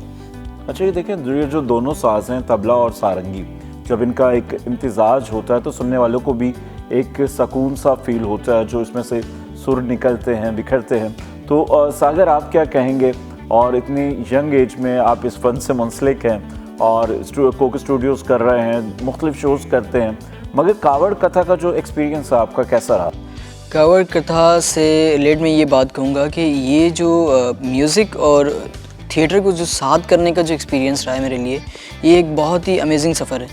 S1: अच्छा, ये देखें, ये जो दोनों साज़ हैं तबला और सारंगी, जब इनका एक इम्तिजाज होता है तो सुनने वालों को भी एक सुकून सा फील होता है, जो इसमें से सुर निकलते हैं, बिखरते हैं। तो सागर, आप क्या कहेंगे? और इतनी यंग एज में आप इस फन से मुंसलिक हैं और कोक स्टूडियोज़ कर रहे हैं, मुख्तलिफ शोज़ करते हैं, मगर कावड़ कथा का जो एक्सपीरियंस है आपका कैसा रहा?
S6: कावड़ कथा से रिलेट मैं ये बात कहूँगा कि ये जो म्यूज़िक और थिएटर को जो साथ करने का जो एक्सपीरियंस रहा है मेरे लिए, ये एक बहुत ही अमेजिंग सफ़र है।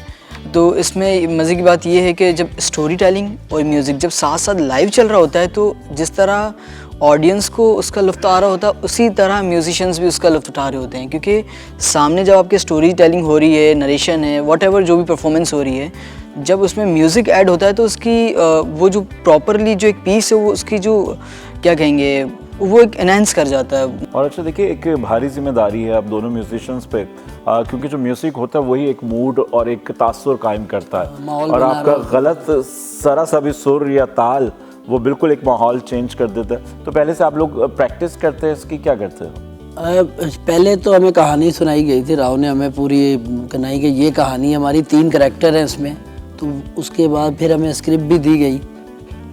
S6: तो इसमें मज़े की बात ये है कि जब स्टोरी टेलिंग और म्यूज़िक जब साथ साथ लाइव चल रहा होता है तो जिस तरह ऑडियंस को उसका लुत्फ़ आ रहा होता है उसी तरह म्यूजिशियंस भी उसका लुत्फ़ उठा रहे होते हैं, क्योंकि सामने जब आपकी स्टोरी टेलिंग हो रही है, नरेशन है, व्हाटएवर जो भी परफॉर्मेंस हो रही है, जब उसमें म्यूज़िक ऐड होता है तो उसकी वो जो प्रॉपरली जो एक पीस है वो उसकी जो क्या कहेंगे वो एक एनहांस कर जाता है।
S1: और अच्छा देखिए, एक भारी जिम्मेदारी है अब दोनों म्यूजिशियंस पे, क्योंकि जो म्यूजिक होता है वही एक मूड और एक तासुर कायम करता है, और आपका गलत जरा सा भी सुर या ताल वो बिल्कुल एक माहौल चेंज कर देता है। तो पहले से आप लोग प्रैक्टिस करते हैं इसकी, क्या करते हैं?
S5: पहले तो हमें कहानी सुनाई गई थी, राव ने हमें पूरी कहानी कि ये कहानी हमारी 3 करैक्टर हैं इसमें, तो उसके बाद फिर हमें स्क्रिप्ट भी दी गई।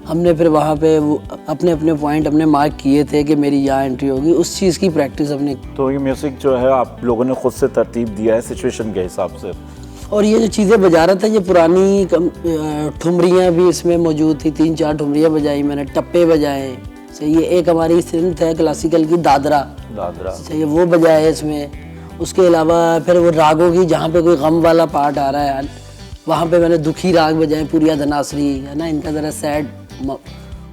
S5: हमने फिर वहाँ पे वो अपने अपने पॉइंट अपने मार्क किए थे कि मेरी यहाँ एंट्री होगी, उस चीज़ की प्रैक्टिस हमने।
S1: तो ये म्यूज़िक जो है आप लोगों ने खुद से तरतीब दिया है सिचुएशन के हिसाब से,
S5: और ये जो चीज़ें बजा रहा था ये पुरानी ठुमरियाँ भी इसमें मौजूद थी, 3-4 ठुमरियाँ बजाई मैंने, टप्पे बजाए। सही है, एक हमारी स्ट्रेंथ है क्लासिकल की दादरा, सही है, वो बजाए इसमें। उसके अलावा फिर वो रागों की जहाँ पे कोई गम वाला पार्ट आ रहा है वहाँ पे मैंने दुखी राग बजाए, पूरिया धनासरी है ना, इनका ज़रा सैड।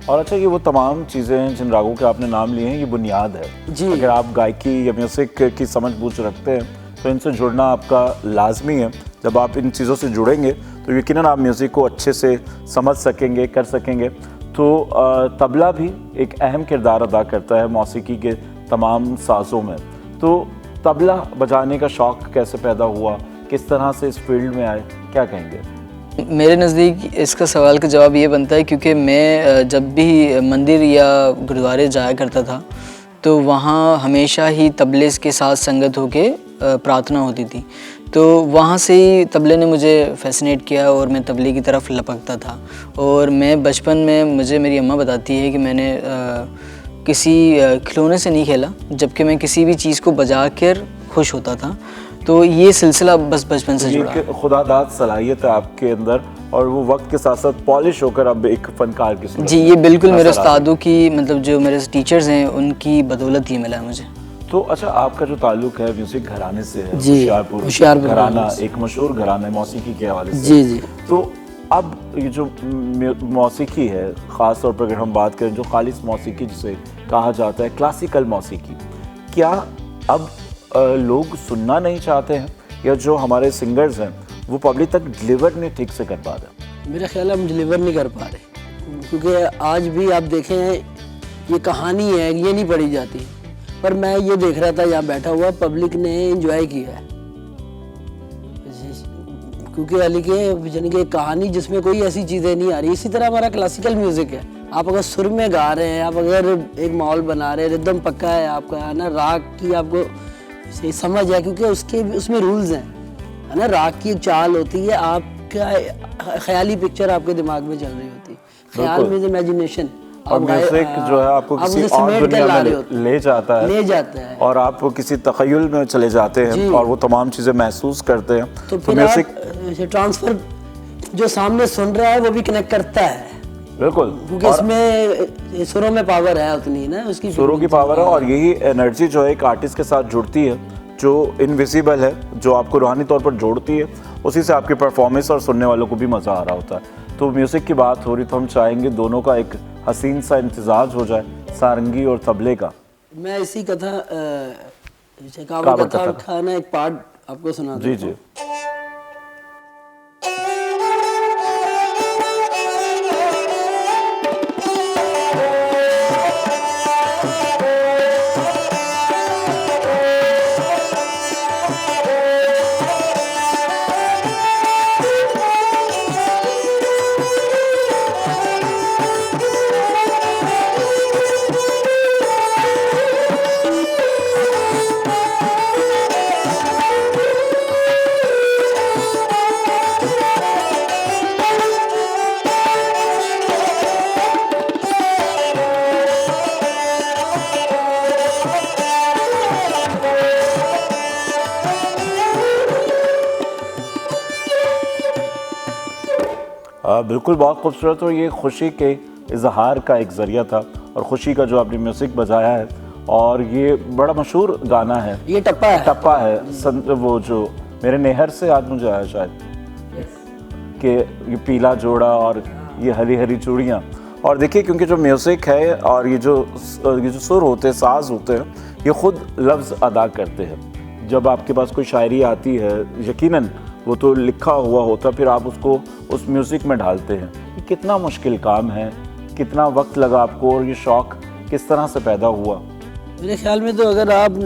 S1: और अच्छा, ये वो तमाम चीज़ें हैं जिन रागों के आपने नाम लिए हैं, ये बुनियाद है जी। अगर आप गायकी या म्यूज़िक की समझ बूझ रखते हैं तो इनसे जुड़ना आपका लाजमी है। जब आप इन चीज़ों से जुड़ेंगे तो यकीनन आप म्यूज़िक को अच्छे से समझ सकेंगे, कर सकेंगे। तो तबला भी एक अहम किरदार अदा करता है मौसीकी के तमाम साज़ों में। तो तबला बजाने का शौक़ कैसे पैदा हुआ, किस तरह से इस फील्ड में आए, क्या कहेंगे?
S6: मेरे नज़दीक इसका सवाल का जवाब ये बनता है क्योंकि मैं जब भी मंदिर या गुरुद्वारे जाया करता था तो वहाँ हमेशा ही तबले के साथ संगत होके प्रार्थना होती थी, तो वहाँ से ही तबले ने मुझे फैसिनेट किया और मैं तबले की तरफ लपकता था। और मैं बचपन में, मुझे मेरी अम्मा बताती है कि मैंने किसी खिलौने से नहीं खेला, जबकि मैं किसी भी चीज़ को बजा कर खुश होता था। तो ये सिलसिला बस बचपन से जुड़ा है।
S1: खुदादाद सलाहियत है आपके अंदर, और वो वक्त के साथ साथ पॉलिश होकर अब एक फनकार की सूरत।
S6: जी, ये बिल्कुल मेरे उस्तादों की, मतलब जो मेरे टीचर्स हैं उनकी बदौलत ये मिला है मुझे।
S1: तो अच्छा, आपका जो ताल्लुक है म्यूजिक घराने से है,
S5: होशियारपुर
S1: घराना एक मशहूर घराना है मौसीकी के हवाले से।
S5: जी जी।
S1: तो अब ये जो मौसीकी है, ख़ास तौर पर अगर हम बात करें जो खालिस मौसीकी जिसे कहा जाता है, क्लासिकल मौसीकी, क्या अब लोग सुनना नहीं चाहते हैं, या जो हमारे सिंगर्स हैं वो पब्लिक तक डिलीवर नहीं ठीक से कर पा रहे?
S5: मेरा ख्याल है हम डिलीवर नहीं कर पा रहे, क्योंकि आज भी आप देखें ये कहानी है, ये नहीं पढ़ी जाती, पर मैं ये देख रहा था यहाँ बैठा हुआ, पब्लिक ने एंजॉय किया है, क्योंकि यानी कि कहानी जिसमें कोई ऐसी चीज़ें नहीं आ रही। इसी तरह हमारा क्लासिकल म्यूज़िक है, आप अगर सुर में गा रहे हैं, आप अगर एक माहौल बना रहे हैं, रिदम पक्का है आपका, है ना, राग की आपको सही समझ है, क्योंकि उसमें रूल्स हैं, है ना, राग की एक चाल होती है, आपका ख्याली पिक्चर आपके दिमाग में चल रही होती है, ख्याल में इमेजिनेशन,
S1: और म्यूजिक जो है आपको किसी और दुनिया में ले जाता है और आप किसी तखय्युल में चले जाते हैं और वो तमाम चीज़ें महसूस करते हैं।
S5: तो फिर म्यूजिक ट्रांसफर जो सामने सुन रहा है वो भी कनेक्ट करता है,
S1: बिल्कुल,
S5: क्योंकि इसमें सुरों में पावर है उतनी ना, उसकी
S1: सुरों की पावर है, और यही एनर्जी जो है एक आर्टिस्ट के साथ जुड़ती है, जो इनविजिबल है, जो आपको रूहानी तौर पर जोड़ती है, उसी से आपकी परफॉर्मेंस और सुनने वालों को भी मज़ा आ रहा होता है। तो म्यूज़िक की बात हो रही, तो हम चाहेंगे दोनों का एक हसीन सा इम्तिजाज हो जाए, सारंगी और तबले का।
S5: मैं इसी कथा कावड़ कथा का ना एक पार्ट आपको सुना दूं।
S1: जी जी। बिल्कुल, बहुत खूबसूरत, और ये खुशी के इजहार का एक ज़रिया था, और खुशी का जो आपने म्यूज़िक बजाया है, और ये बड़ा मशहूर गाना है,
S5: ये टप्पा है
S1: वो जो मेरे नेहर से आज मुझे आया शायद, कि ये पीला जोड़ा और ये हरी हरी चूड़ियाँ। और देखिए क्योंकि जो म्यूज़िक है और ये जो सुर होते हैं, साज होते हैं, ये ख़ुद लफ्ज़ अदा करते हैं। जब आपके पास कोई शायरी आती है, यकीनन वो तो लिखा हुआ होता, फिर आप उसको उस म्यूज़िक में डालते हैं। ये कितना मुश्किल काम है, कितना वक्त लगा आपको, और ये शौक़ किस तरह से पैदा हुआ?
S5: मेरे ख्याल में तो अगर आप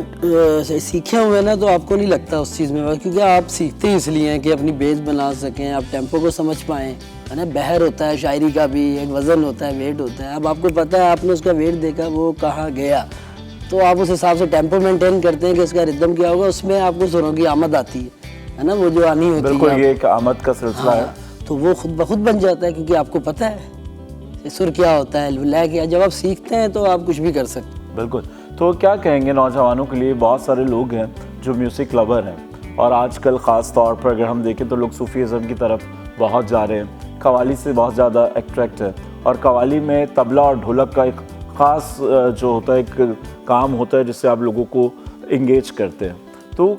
S5: सीखे हुए ना तो आपको नहीं लगता उस चीज़ में, क्योंकि आप सीखते ही इसलिए हैं कि अपनी बेस बना सकें, आप टेम्पो को समझ पाएँ, है ना। बहर होता है शायरी का भी, एक वज़न होता है, वेट होता है। अब आपको पता है, आपने उसका वेट देखा वो कहाँ गया, तो आप उस हिसाब से टेम्पो मेंटेन करते हैं कि इसका रिदम क्या होगा, उसमें आपको सुरों की आमद आती है ना, वो जो आनी होती है।
S1: बिल्कुल, ये एक आमद का सिलसिला है।
S5: तो वो खुद ब खुद बन जाता है, क्योंकि आपको पता है सुर क्या होता है, लय क्या। जब आप सीखते हैं तो आप कुछ भी कर सकते हैं।
S1: बिल्कुल। तो क्या कहेंगे नौजवानों के लिए? बहुत सारे लोग हैं जो म्यूज़िक लवर हैं, और आजकल ख़ास तौर पर अगर हम देखें तो लोग सूफीज़म की तरफ बहुत जा रहे हैं, कव्वाली से बहुत ज़्यादा अट्रैक्ट है। और कव्वाली में तबला और ढोलक का एक ख़ास जो होता है, एक काम होता है जिससे आप लोगों को इंगेज करते हैं। तो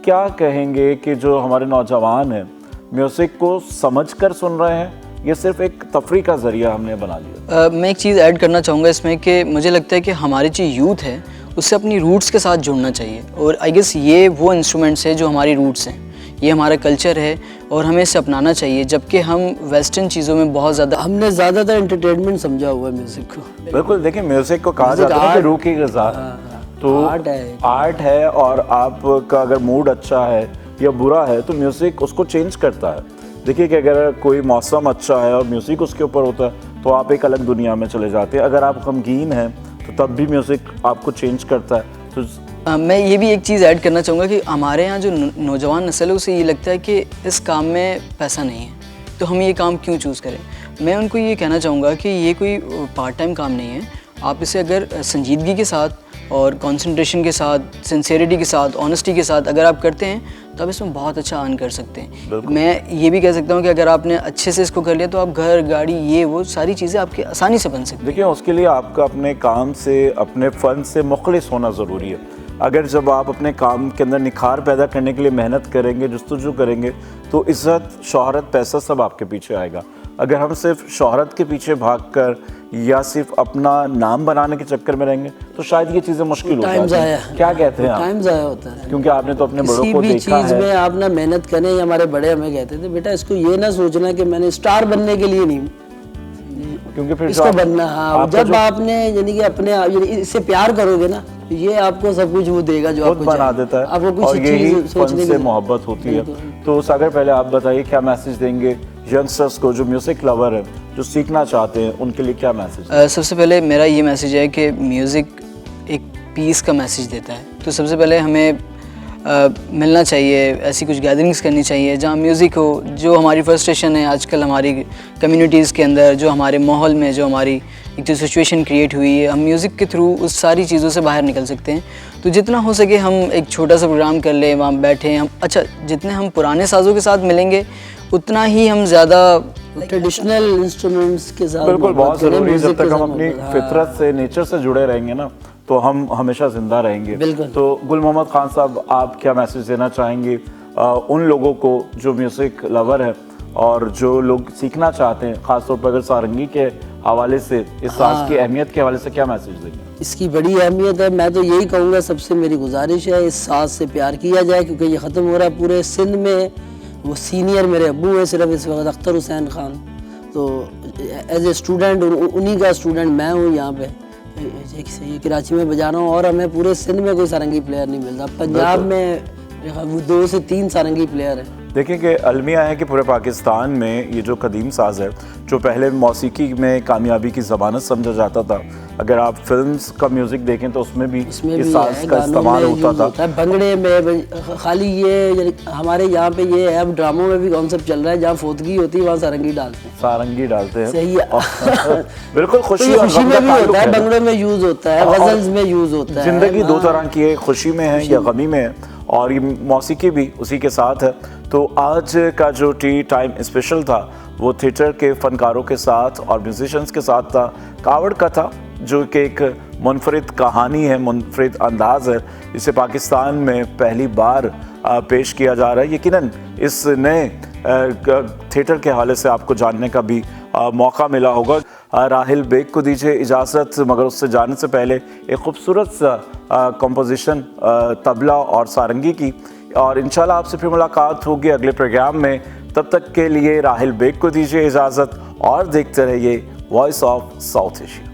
S1: क्या कहेंगे कि जो हमारे नौजवान हैं म्यूज़िक को समझकर सुन रहे हैं, ये सिर्फ एक तफरी का ज़रिया हमने बना लिया?
S6: मैं एक चीज़ ऐड करना चाहूँगा इसमें कि मुझे लगता है कि हमारी जो यूथ है उससे अपनी रूट्स के साथ जुड़ना चाहिए। और आई गेस ये वो इंस्ट्रूमेंट्स है जो हमारी रूट्स हैं, ये हमारा कल्चर है और हमें इसे अपनाना चाहिए। जबकि हम वेस्टर्न चीज़ों में बहुत ज़्यादा,
S5: हमने ज़्यादातर एंटरटेनमेंट समझा हुआ है म्यूज़िक को।
S1: बिल्कुल। देखिए म्यूज़िक को कहा जाता है कि रूह की ग़िज़ा, तो आर्ट है, और आपका अगर मूड अच्छा है या बुरा है तो म्यूज़िक उसको चेंज करता है। देखिए कि अगर कोई मौसम अच्छा है और म्यूज़िक उसके ऊपर होता है तो आप एक अलग दुनिया में चले जाते हैं। अगर आप गमगीन हैं तो तब भी म्यूज़िक आपको चेंज करता है। तो
S6: मैं ये भी एक चीज़ ऐड करना चाहूँगा कि हमारे यहाँ जो नौजवान नस्ल है उसे ये लगता है कि इस काम में पैसा नहीं है, तो हम ये काम क्यों चूज़ करें। मैं उनको ये कहना चाहूँगा कि ये कोई पार्ट टाइम काम नहीं है। आप इसे अगर संजीदगी के साथ और कंसंट्रेशन के साथ, सिंसेरिटी के साथ, ऑनेस्टी के साथ अगर आप करते हैं तो आप इसमें बहुत अच्छा अर्न कर सकते हैं। मैं ये भी कह सकता हूँ कि अगर आपने अच्छे से इसको कर लिया तो आप घर, गाड़ी, ये वो सारी चीज़ें आपकी आसानी से बन सकती हैं।
S1: देखिए उसके लिए आपका अपने काम से, अपने फ़न से मुखलिस होना ज़रूरी है। अगर जब आप अपने काम के अंदर निखार पैदा करने के लिए मेहनत करेंगे, जुस्तजू करेंगे, तो इज़्ज़त, शोहरत, पैसा सब आपके पीछे आएगा। अगर हम सिर्फ शोहरत के पीछे भागकर या सिर्फ अपना नाम बनाने के चक्कर में रहेंगे तो शायद ये चीज़ें मुश्किल हो जाती हैं। क्या कहते हैं आप?
S5: टाइम ज़ाया होता है,
S1: क्योंकि आपने तो अपने बड़ों को देखा है।
S5: किसी भी चीज़ में आप ना मेहनत करें, या हमारे बड़े हमें कहते थे बेटा इसको ये ना सोचना कि मैंने स्टार बनने के लिए नहीं,
S1: क्योंकि फिर
S5: इसको बनना। हाँ, जब आपने यानी कि अपने इससे प्यार करोगे ना, ये आपको सब कुछ वो देगा जो आपको
S1: बना देता है।
S5: आपको कुछ
S1: और यही
S5: सोचने
S1: फन से मोहब्बत होती है। तो सागर, पहले आप बताइए क्या मैसेज देंगे यंगस्टर्स को जो म्यूज़िक लवर है, जो सीखना चाहते हैं, उनके लिए क्या मैसेज?
S6: सबसे पहले मेरा ये मैसेज है कि म्यूज़िक एक पीस का मैसेज देता है। तो सबसे पहले हमें मिलना चाहिए, ऐसी कुछ गैदरिंग्स करनी चाहिए जहाँ म्यूज़िक हो। जो हमारी फ्रस्ट्रेशन है आजकल हमारी कम्युनिटीज़ के अंदर, जो हमारे माहौल में जो हमारी एक जो सिचुएशन क्रिएट हुई है, हम म्यूज़िक के थ्रू उस सारी चीज़ों से बाहर निकल सकते हैं। तो जितना हो सके हम एक छोटा सा प्रोग्राम कर लें, वहाँ बैठें हम। अच्छा, जितने हम पुराने साज़ों के साथ मिलेंगे उतना ही हम ज़्यादा
S5: ट्रेडिशनल इंस्ट्रूमेंट्स के साथ,
S1: बिल्कुल बहुत ज़रूरी है। जब तक हम अपनी फितरत से, नेचर से जुड़े रहेंगे ना, तो हम हमेशा ज़िंदा रहेंगे। तो गुल मोहम्मद खान साहब, आप क्या मैसेज देना चाहेंगे उन लोगों को जो म्यूज़िक लवर है और जो लोग सीखना चाहते हैं, ख़ासतौर पर अगर सारंगी के हवाले से, इस साज की अहमियत के हवाले से क्या मैसेज देंगे?
S5: इसकी बड़ी अहमियत है। मैं तो यही कहूँगा, सबसे मेरी गुजारिश है इस साज से प्यार किया जाए, क्योंकि ये ख़त्म हो रहा है पूरे सिंध में। वो सीनियर मेरे अब्बू हैं सिर्फ इस वक्त, अख्तर हुसैन खान। तो एज ए स्टूडेंट उन्हीं का स्टूडेंट मैं हूँ यहाँ पे, ये कराची में बजा रहा हूँ। और हमें पूरे सिंध में कोई सारंगी प्लेयर नहीं मिलता। पंजाब में 2 से 3 सारंगी प्लेयर हैं।
S1: देखिए कि अलमिया है कि पूरे पाकिस्तान में ये जो कदीम साज है, जो पहले मौसीकी में कामयाबी की ज़मानत समझा जाता था, अगर आप फिल्म्स का म्यूज़िक देखें तो उसमें भी इस साज का इस्तेमाल होता था।
S5: भंगड़े में खाली ये हमारे यहाँ पे ये है, अब ड्रामों में भी कॉन्सेप्ट चल रहा है, जहाँ फोतगी होती है वहाँ सारंगी डालते हैं।
S1: सारंगी डालते हैं,
S5: सही है।
S1: बिल्कुल खुशी
S5: में भी होता है, भंगड़े में यूज़ होता है, गज़ल्स में यूज़ होता है।
S1: ज़िंदगी 2 तरह की है, खुशी में है या गमी में है, और ये मौसीकी भी उसी के साथ है। तो आज का जो टी टाइम स्पेशल था वो थिएटर के फ़नकारों के साथ और म्यूजिशियंस के साथ था। कावड़ कथा जो कि एक मुनफरिद कहानी है, मुनफरिद अंदाज़ है, इसे पाकिस्तान में पहली बार पेश किया जा रहा है। यकीनन इस नए थिएटर के हवाले से आपको जानने का भी मौका मिला होगा। राहिल बेग को दीजिए इजाज़त, मगर उससे जाने से पहले एक खूबसूरत कंपोजिशन तबला और सारंगी की, और इंशाल्लाह आपसे फिर मुलाकात होगी अगले प्रोग्राम में। तब तक के लिए राहिल बेग को दीजिए इजाज़त और देखते रहिए वॉइस ऑफ साउथ एशिया।